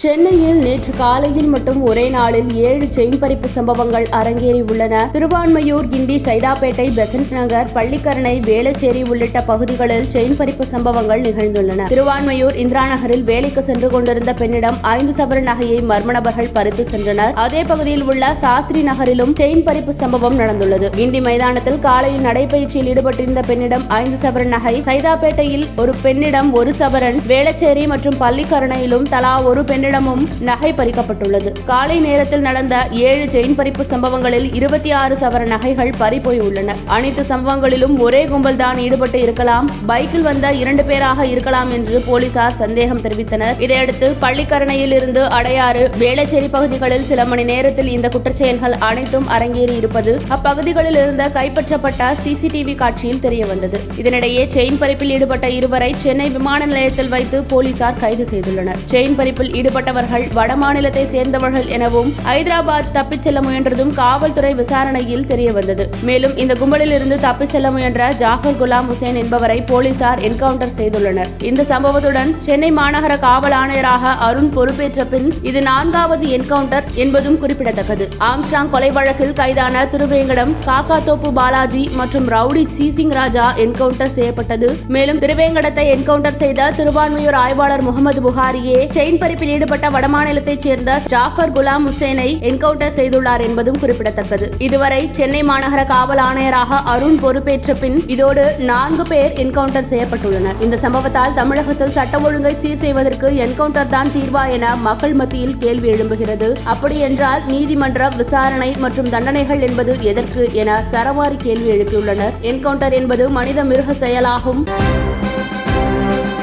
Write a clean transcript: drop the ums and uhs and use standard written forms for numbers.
சென்னையில் நேற்று காலையில் மட்டும் ஒரே நாளில் 7 செயின் பறிப்பு சம்பவங்கள் அரங்கேறி உள்ளன. திருவான்மையூர், கிண்டி, சைதாப்பேட்டை, பெசன்ட் நகர், பள்ளிக்கரணை, வேளச்சேரி உள்ளிட்ட பகுதிகளில் செயின் பறிப்பு சம்பவங்கள் நிகழ்ந்துள்ளன. திருவான்மையூர் இந்திரா நகரில் வேலைக்கு சென்று கொண்டிருந்த பெண்ணிடம் 5 சவரன் நகையை மர்ம நபர்கள் பறித்து சென்றனர். அதே பகுதியில் உள்ள சாஸ்திரி நகரிலும் செயின் பறிப்பு சம்பவம் நடந்துள்ளது. கிண்டி மைதானத்தில் காலையில் நடைபயிற்சியில் ஈடுபட்டிருந்த பெண்ணிடம் 5 சவரன் நகை, சைதாப்பேட்டையில் ஒரு பெண்ணிடம் 1 சவரன், வேளச்சேரி மற்றும் பள்ளிக்கரணையிலும் தலா ஒரு பெண்ணிடமும் நகை பறிக்கப்பட்டுள்ளது. காலை நேரத்தில் நடந்த 7 செயின் பறிப்பு சம்பவங்களில் 26 சவரன் நகைகள் பறிபோய் உள்ளன. அனைத்து சம்பவங்களிலும் ஒரே கும்பல் தான் ஈடுபட்டு இருக்கலாம், பைக்கில் வந்த 2 பேராக இருக்கலாம் என்று போலீசார் சந்தேகம் தெரிவித்தனர். இதையடுத்து பள்ளிக்கரணையில் இருந்து அடையாறு, வேளச்சேரி பகுதிகளில் சில மணி நேரத்தில் இந்த குற்றச்செயல்கள் அனைத்தும் அரங்கேறி இருப்பது அப்பகுதிகளில் இருந்த கைப்பற்றப்பட்ட சிசிடிவி காட்சியில் தெரியவந்தது. இதனிடையே செயின் பறிப்பில் ஈடுபட்ட இருவரை சென்னை விமான நிலையத்தில் வைத்து போலீசார் கைது செய்துள்ளனர். செயின் பறிப்பில் ஈடுபட்டவர்கள் வடமாநிலத்தை சேர்ந்தவர்கள் எனவும் ஐதராபாத் தப்பிச் செல்ல முயன்றதும் காவல்துறை விசாரணையில் தெரியவந்தது. மேலும் இந்த கும்பலில் இருந்து தப்பிச் செல்ல முயன்ற ஜாஃபர் குலாம் ஹுசேன் என்பவரை போலீசார் என்கவுண்டர் செய்துள்ளனர். இந்த சம்பவத்துடன் சென்னை மாநகர காவல் ஆணையராக அருண் பொறுப்பேற்ற பின் இது 4வது என்கவுண்டர் என்பதும் குறிப்பிடத்தக்கது. ஆம்ஸ்ட்ராங் கொலை வழக்கில் கைதான திருவேங்கடம், காக்காத்தோப்பு பாலாஜி மற்றும் ரவுடி சிங் ராஜா என்கவுண்டர் செய்யப்பட்டது. மேலும் திருவேங்கடத்தை என்கவுண்டர் செய்த திருவான்மையூர் ஆய்வாளர் முகமது புகாரியே செயின் பறிப்பில் ஈடுபட்ட வடமாநிலத்தைச் சேர்ந்த ஜாஃபர் குலாம் ஹுசேனை என்கவுண்டர் செய்துள்ளார் என்பதும் குறிப்பிடத்தக்கது. இதுவரை சென்னை மாநகர காவல் ஆணையராக அருண் பொறுப்பேற்ற பின் இதோடு 4 பேர் என்கவுண்டர் செய்யப்பட்டுள்ளனர். இந்த சம்பவத்தால் தமிழகத்தில் சட்ட ஒழுங்கை சீர் செய்வதற்கு என்கவுண்டர் தான் தீர்வா என மக்கள் மத்தியில் கேள்வி எழும்புகிறது. அப்படி என்றால் நீதிமன்ற விசாரணை மற்றும் தண்டனைகள் என்பது எதற்கு என சரமாரி கேள்வி எழுப்பியுள்ளனர். என்கவுண்டர் என்பது மனித மிருக செயலாகும்.